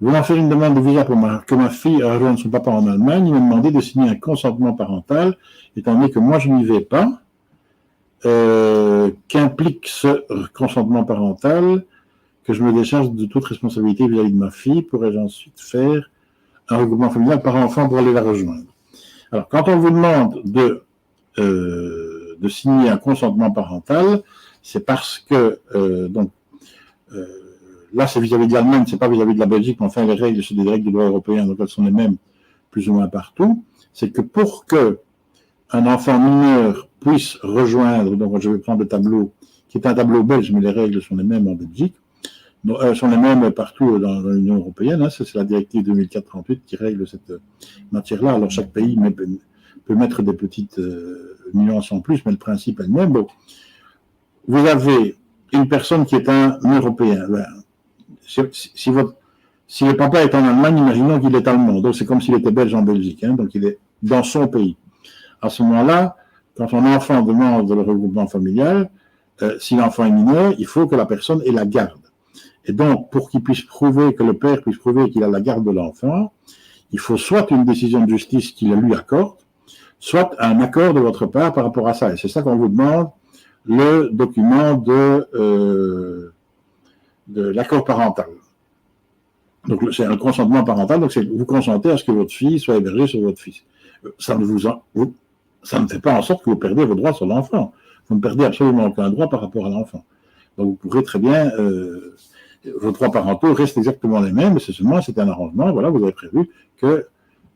Voulant faire une demande de visa pour que ma fille rejoigne son papa en Allemagne, il m'a demandé de signer un consentement parental, étant donné que moi je n'y vais pas. Qu'implique ce consentement parental? Que je me décharge de toute responsabilité vis-à-vis de ma fille, pourrais-je ensuite faire un regroupement familial par enfant pour aller la rejoindre? Alors, quand on vous demande de signer un consentement parental, c'est parce que, là, c'est vis-à-vis de l'Allemagne, c'est pas vis-à-vis de la Belgique, mais enfin, les règles, c'est des règles du droit européen, donc elles sont les mêmes plus ou moins partout. C'est que pour que un enfant mineur puisse rejoindre, donc je vais prendre le tableau, qui est un tableau belge, mais les règles sont les mêmes en Belgique, sont les mêmes partout dans l'Union européenne, hein, c'est la directive 2004-38 qui règle cette matière-là. Alors chaque pays peut mettre des petites nuances en plus, mais le principe est le même. Bon. Vous avez une personne qui est un Européen. Ben, si le papa est en Allemagne, imaginons qu'il est allemand, donc c'est comme s'il était belge en Belgique, hein, donc il est dans son pays. À ce moment-là, quand ton enfant demande le regroupement familial, si l'enfant est mineur, il faut que la personne ait la garde. Et donc, pour qu'il puisse prouver, que le père puisse prouver qu'il a la garde de l'enfant, il faut soit une décision de justice qui la lui accorde, soit un accord de votre part par rapport à ça. Et c'est ça qu'on vous demande, le document de l'accord parental. Donc, c'est un consentement parental, donc vous consentez à ce que votre fille soit hébergée sur votre fils. Ça ne fait pas en sorte que vous perdez vos droits sur l'enfant. Vous ne perdez absolument aucun droit par rapport à l'enfant. Donc, vous pourrez très bien... vos droits parentaux restent exactement les mêmes, mais c'est un arrangement. Voilà, vous avez prévu que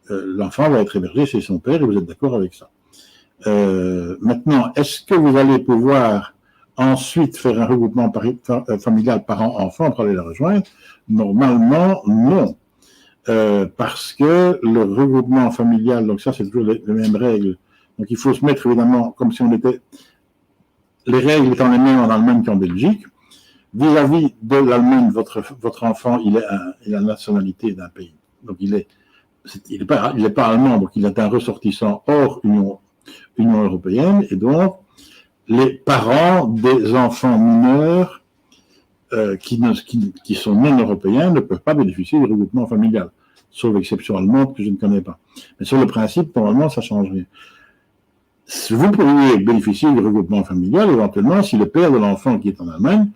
l'enfant va être hébergé chez son père et vous êtes d'accord avec ça. Maintenant, est-ce que vous allez pouvoir ensuite faire un regroupement familial parent-enfant pour aller la rejoindre? Normalement, non. Parce que le regroupement familial, donc ça c'est toujours les mêmes règles. Donc il faut se mettre évidemment comme si on était... Les règles étant les mêmes en Allemagne qu'en Belgique. Vis-à-vis de l'Allemagne, votre enfant, il a la nationalité d'un pays. Donc il est pas allemand, donc il est un ressortissant hors Union européenne, et donc les parents des enfants mineurs qui sont non européens ne peuvent pas bénéficier du regroupement familial, sauf exception allemande que je ne connais pas. Mais sur le principe, normalement, ça change rien. Vous pourriez bénéficier du regroupement familial éventuellement si le père de l'enfant qui est en Allemagne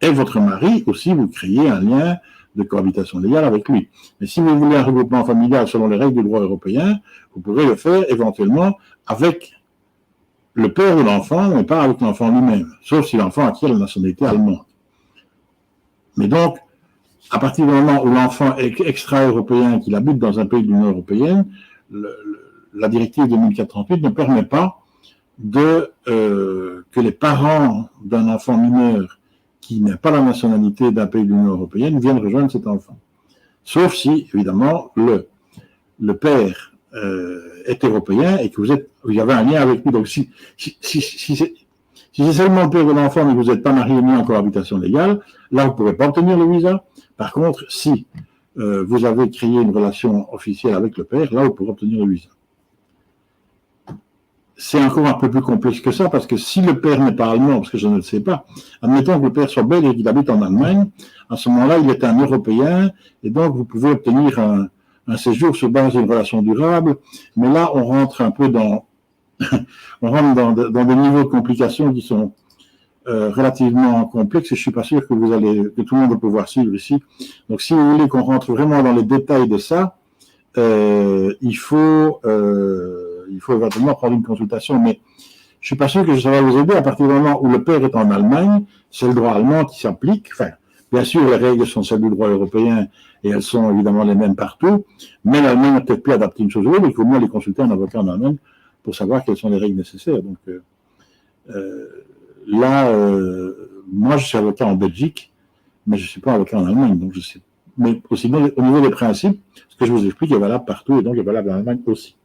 et votre mari aussi, vous créez un lien de cohabitation légale avec lui. Mais si vous voulez un regroupement familial selon les règles du droit européen, vous pourrez le faire éventuellement avec le père de l'enfant, mais pas avec l'enfant lui-même, sauf si l'enfant acquiert la nationalité allemande. Mais donc, à partir du moment où l'enfant est extra-européen, qu'il habite dans un pays de l'Union européenne, la directive 2004-38 ne permet pas que les parents d'un enfant mineur qui n'a pas la nationalité d'un pays de l'Union européenne viennent rejoindre cet enfant. Sauf si, évidemment, le père est européen et que vous avez un lien avec lui. Donc, si c'est seulement le père de l'enfant mais que vous n'êtes pas marié ni en cohabitation légale, là, vous ne pourrez pas obtenir le visa. Par contre, si vous avez créé une relation officielle avec le père, là, vous pourrez obtenir le visa. C'est encore un peu plus complexe que ça, parce que si le père n'est pas allemand, parce que je ne le sais pas, admettons que le père soit belge et qu'il habite en Allemagne, à ce moment-là, il est un Européen, et donc vous pouvez obtenir un séjour sur base d'une relation durable, mais là, on rentre un peu dans des niveaux de complications qui sont relativement complexes, et je suis pas sûr que que tout le monde va pouvoir suivre ici. Donc, si vous voulez qu'on rentre vraiment dans les détails de ça, il faut éventuellement prendre une consultation, mais je suis pas sûr que ça va vous aider à partir du moment où le père est en Allemagne, c'est le droit allemand qui s'applique. Enfin, bien sûr, les règles sont celles du droit européen et elles sont évidemment les mêmes partout, mais l'Allemagne n'a peut-être plus adapté une chose ou l'autre, il faut au moins aller consulter un avocat en Allemagne pour savoir quelles sont les règles nécessaires. Donc moi je suis avocat en Belgique, mais je ne suis pas avocat en Allemagne, donc je sais. Mais aussi au niveau des principes, ce que je vous explique est valable partout et donc est valable en Allemagne aussi.